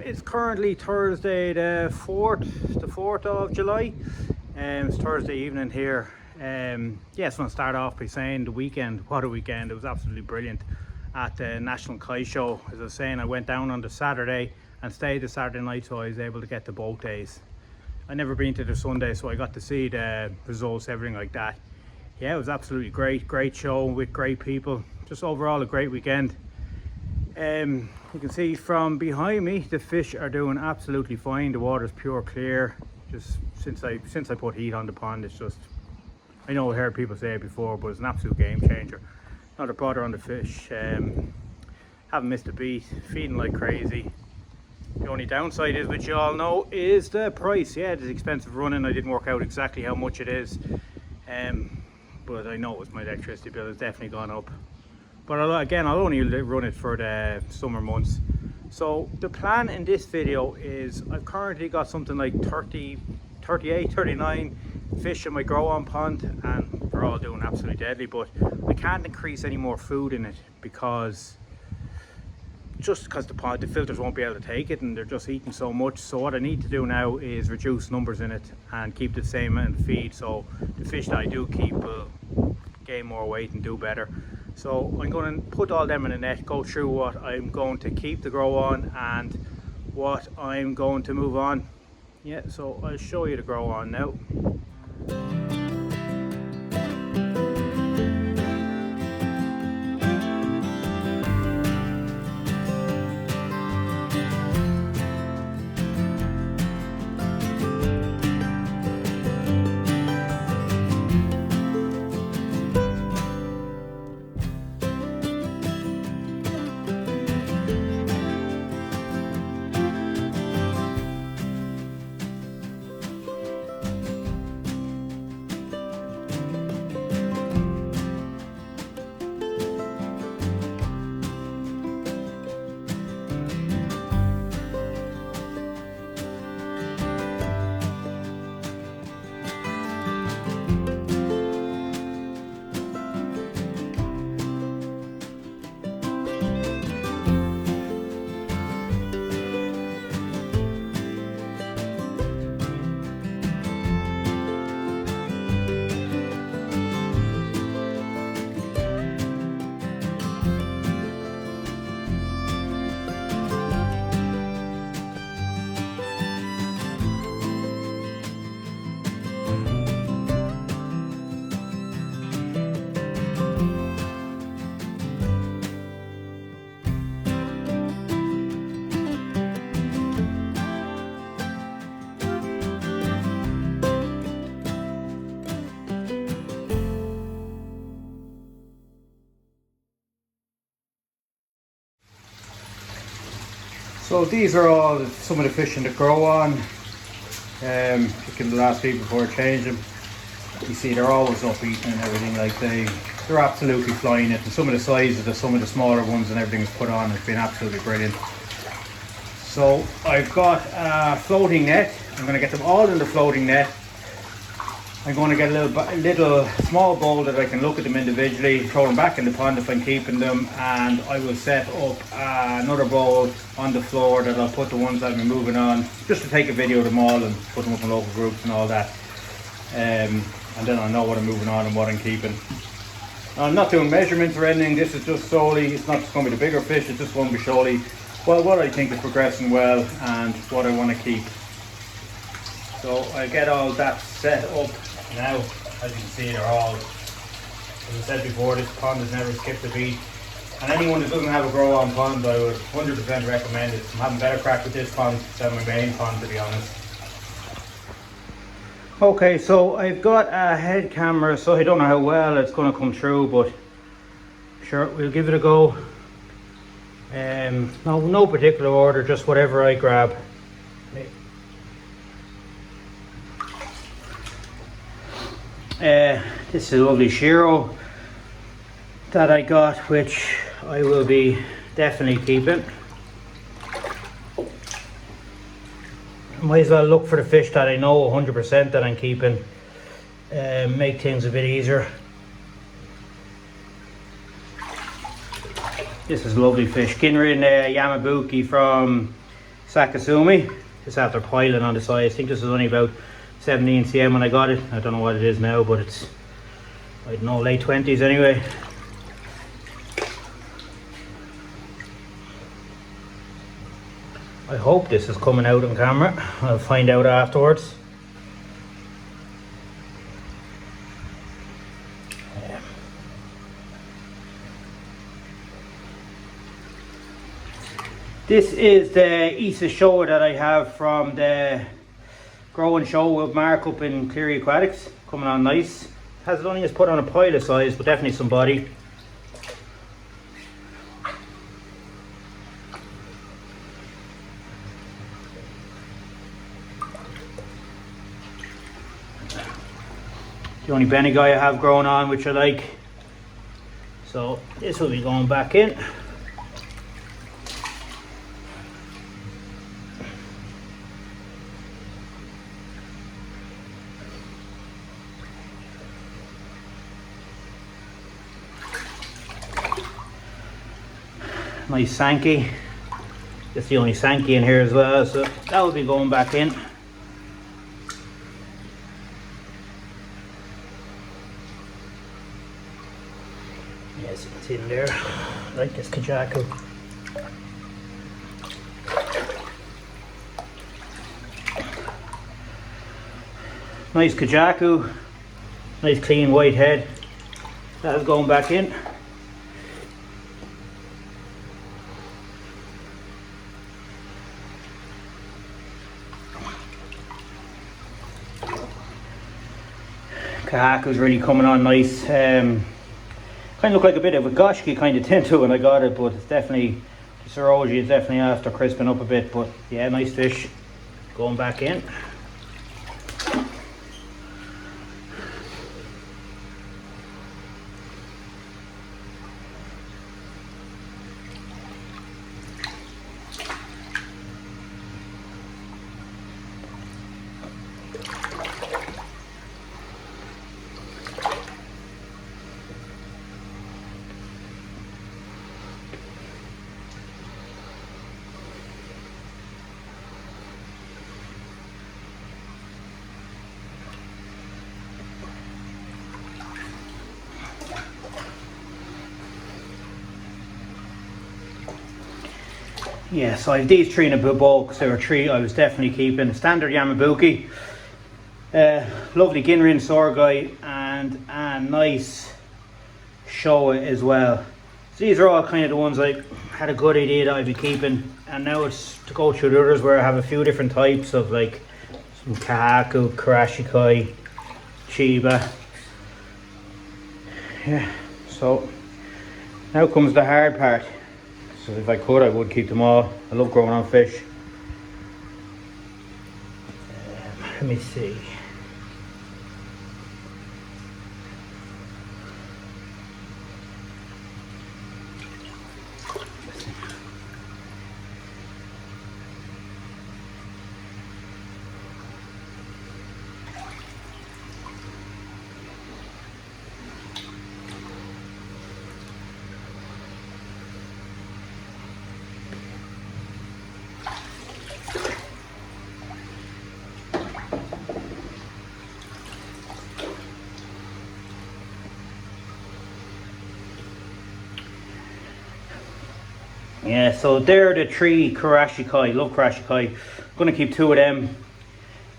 It's currently Thursday the 4th of July. It's Thursday evening here. Yeah, I just want to start off by saying the weekend, what a weekend. It was absolutely brilliant at the National Kite Show. As I was saying, I went down on the Saturday and stayed the Saturday night, so I was able to get to both days. I'd never been to the Sunday, so I got to see the results, everything like that. Yeah, it was absolutely great show with great people. Just overall a great weekend. You can see from behind me the fish are doing absolutely fine. The water's pure clear. Just since I put heat on the pond, it's just, I know I heard people say it before, but it's an absolute game changer. Not a bother on the fish. Haven't missed a beat, feeding like crazy. The only downside is, which you all know, is the price. Yeah, it's expensive running. I didn't work out exactly how much it is, but I know it was my electricity bill has definitely gone up. But again, I'll only run it for the summer months. So the plan in this video is I've currently got something like 30, 38, 39 fish in my grow on pond, and they're all doing absolutely deadly, but I can't increase any more food in it because the filters won't be able to take it, and they're just eating so much. So what I need to do now is reduce numbers in it and keep the same amount of feed, so the fish that I do keep will gain more weight and do better. So I'm going to put all them in a net, go through what I'm going to keep the grow on and what I'm going to move on. Yeah, so I'll show you the grow on now. So these are all some of the fish in the grow on. Just give them the last feed before I change them. You see they're always up eating and everything, like they're absolutely flying it. And some of the sizes of some of the smaller ones and everything is put on has been absolutely brilliant. So I've got a floating net. I'm going to get them all in the floating net. I'm going to get a little small bowl that I can look at them individually, throw them back in the pond if I'm keeping them, and I will set up another bowl on the floor that I'll put the ones that I'm moving on, just to take a video of them all and put them up in local groups and all that. And then I'll know what I'm moving on and what I'm keeping. I'm not doing measurements or anything. This is just solely, it's not just going to be the bigger fish, it's just going to be solely, well, what I think is progressing well and what I want to keep. So I get all that set up now. As you can see, they're all, as I said before, this pond has never skipped a beat. And anyone that doesn't have a grow on pond, I would 100% recommend it. I'm having better crack with this pond than my main pond, to be honest. Okay, so I've got a head camera, so I don't know how well it's going to come through, but sure, we'll give it a go. No particular order, just whatever I grab. This is a lovely Shiro that I got, which I will be definitely keeping. Might as well look for the fish that I know 100% that I'm keeping. Make things a bit easier. This is a lovely fish. Kinrin Yamabuki from Sakasumi. Just after piling on the side. I think this was only about 17 cm when I got it. I don't know what it is now, but it's, I don't know, late 20s anyway. I hope this is coming out on camera. I'll find out afterwards. This is the Isa show that I have from the growing show with Mark up in Cleary Aquatics. Coming on nice. Has it only just put on a pile of size, but definitely some body. The only Benny guy I have growing on, which I like. So this will be going back in. Nice Sankey. It's the only Sankey in here as well, so that will be going back in. Yes, it's in there. I like this Kajaku. Nice Kajaku. Nice clean white head. That is going back in. Kahaku's really coming on nice. Kind of looked like a bit of a Goshki kind of tint to when I got it, but it's definitely, the Saroji is definitely after crisping up a bit, but yeah, nice fish going back in. Yeah, so I have these three in a bulk, because there were three I was definitely keeping. Standard Yamabuki, lovely Ginrin Sorghai, and a nice Showa as well. So these are all kind of the ones I had a good idea that I'd be keeping, and now it's to go through the others where I have a few different types of like some Kahaku, Karashikai, Chiba. Yeah, so now comes the hard part. So if I could, I would keep them all. I love growing on fish. Let me see. Yeah, so they're the three Karashikai. Love Karashikai. I'm going to keep two of them.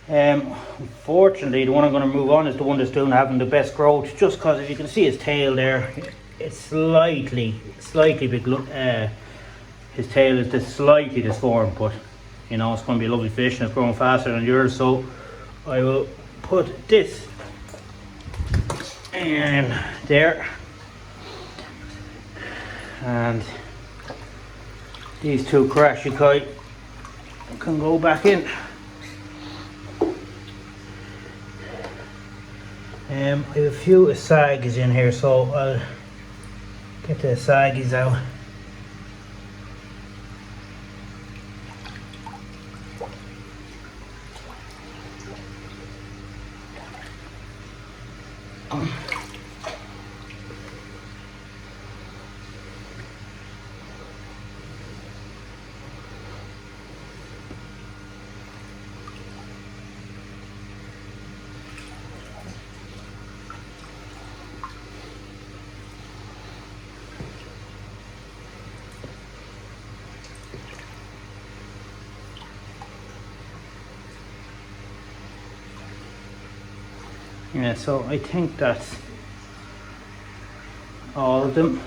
Unfortunately, the one I'm going to move on is the one that's doing having the best growth, just because if you can see his tail there, it's slightly big. His tail is just slightly disformed, but you know, it's going to be a lovely fish and it's growing faster than yours. So I will put this in there, and these two Karashikai can go back in. I have a few Asagis in here, so I'll get the Asagis out. Yeah, so I think that's all of them.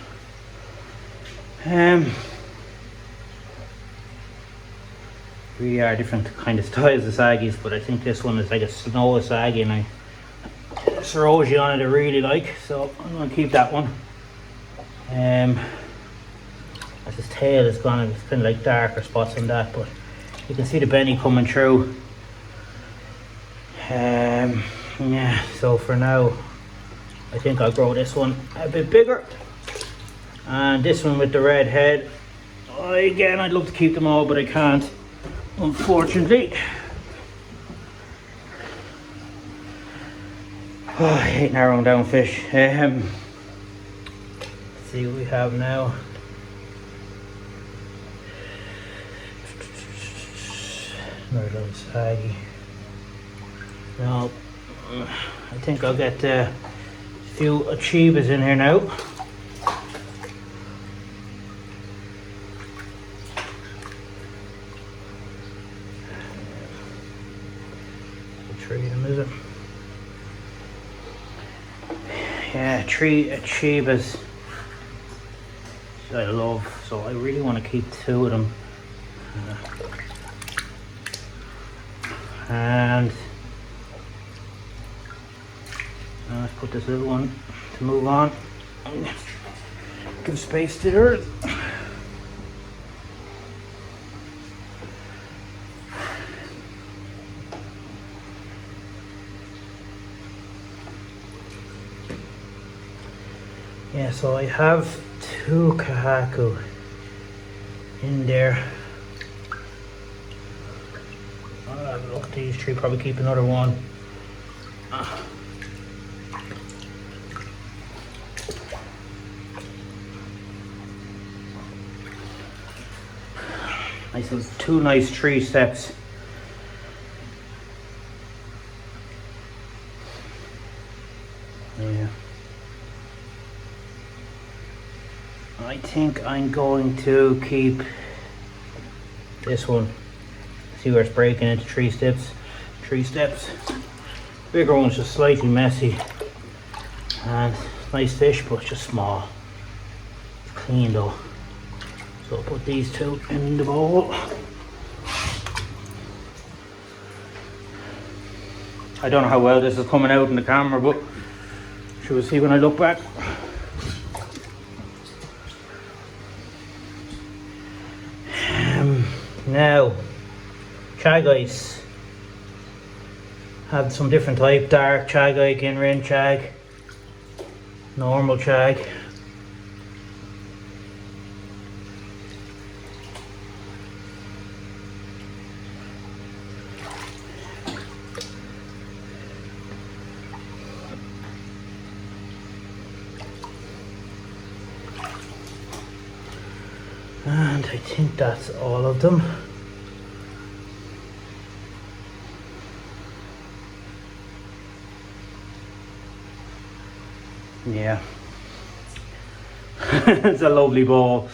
We are different kind of styles of saggies, but I think this one is like a snow saggy, and Ceroji on it I really like, so I'm going to keep that one. As his tail is gone, it's kind of like darker spots on that, but you can see the benny coming through. Yeah, so for now I think I'll grow this one a bit bigger, and this one with the red head, again I'd love to keep them all, but I can't, unfortunately. Oh, I hate narrowing down fish. Let's see what we have now. Another little saggy. Now, I think I'll get a few Achibas in here now. Three of them, is it? Yeah, 3 Achibas I love, so I really want to keep 2 of them. And let's put this little one to move on. Give space to her. Yeah, so I have 2 Kahaku in there. I'll have a look at these 3, probably keep another one. Nice, so 2 nice 3 steps. Yeah. I think I'm going to keep this one. See where it's breaking into 3 steps. 3 steps. Bigger one's just slightly messy. And nice fish, but just small. It's clean though. So I'll put these 2 in the bowl. I don't know how well this is coming out in the camera, but we will see when I look back. Now, Chagites have some different type: dark Chagite, Inrin Chag, normal Chag. And I think that's all of them. Yeah. It's a lovely ball.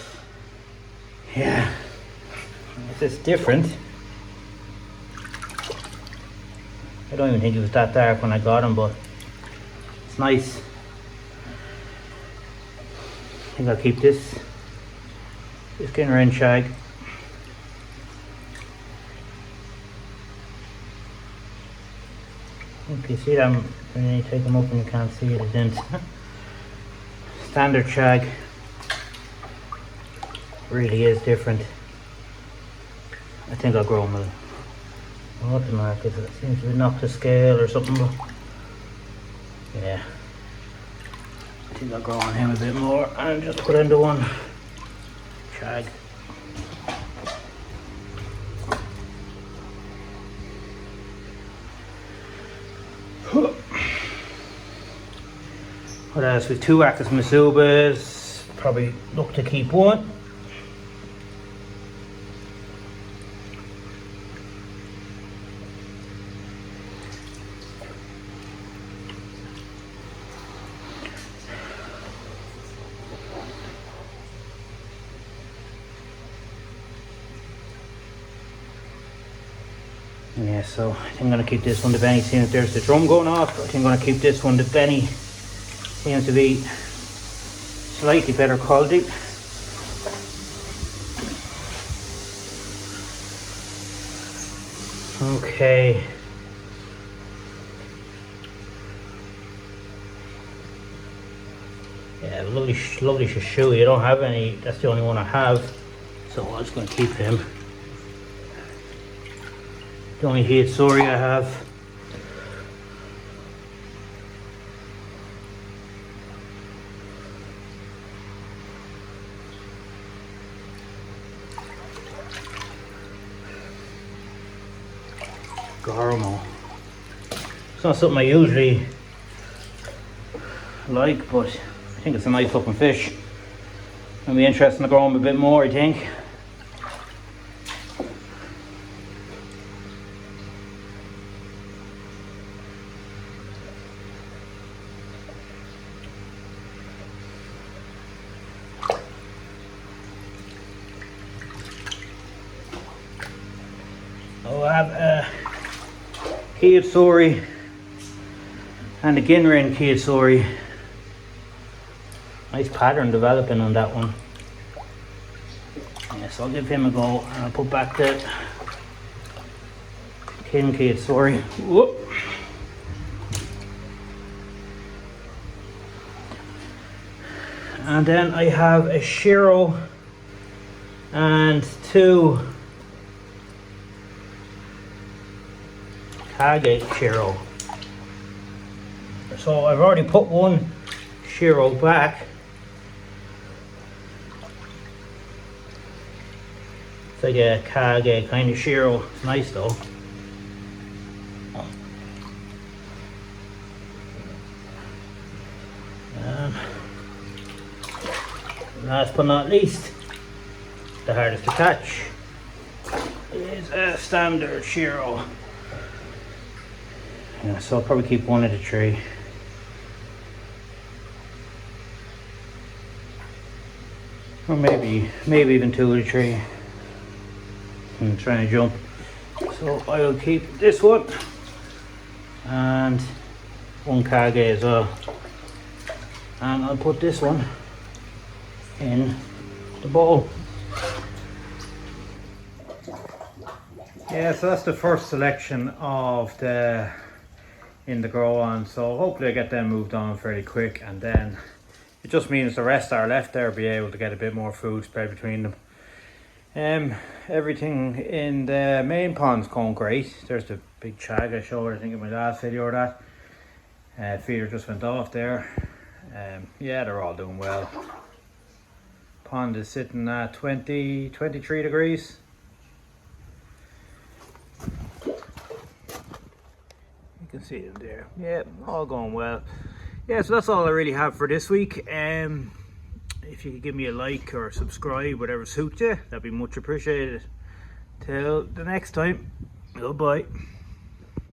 Yeah. It's just different. I don't even think it was that dark when I got him, but it's nice. I think I'll keep this. Just getting around shag. You can see them when you take them up and you can't see it, it didn't. Standard shag really is different. I think I'll grow them a what the mark is. It seems to be knocked to scale or something, but yeah. I think I'll grow on him a bit more and just put into one shag. What else? With 2 Akis Masubas, probably look to keep 1. Yeah, so I think I'm going to keep this one to Benny. Seeing if there's the drum going off, I think I'm going to keep this one to Benny. Seems to be slightly better quality. Okay. Yeah, lovely Shashui. I don't have any, that's the only one I have. So I'm just going to keep him. The only Hiyetsuri I have. Goromo. It's not something I usually like, but I think it's a nice looking fish. I'll be interested to grow him a bit more, I think. Oh, I have a Hiyetsuri and a Ginrin Hiyetsuri. Nice pattern developing on that one. Yes, I'll give him a go and I'll put back the King Hiyetsuri. Whoop. And then I have a Shiro and two Kage Shiro. So I've already put one Shiro back. It's like a Kage kind of Shiro. It's nice though. And last but not least, the hardest to catch is a standard Shiro. Yeah, so I'll probably keep one at a tree. Or maybe even two at a tree. I'm trying to jump. So I'll keep this one and one Kage as well. And I'll put this one in the bowl. Yeah, so that's the first selection of the in the grow on, so hopefully I get them moved on fairly quick, and then it just means the rest that are left there will be able to get a bit more food spread between them. Everything in the main pond's going great. There's the big chag I showed I think in my last video or that. Feeder just went off there. Yeah, they're all doing well. Pond is sitting at 23 degrees. You can see them there. Yeah, all going well. Yeah, so that's all I really have for this week. If you could give me a like or subscribe, whatever suits you, that'd be much appreciated. Till the next time, goodbye.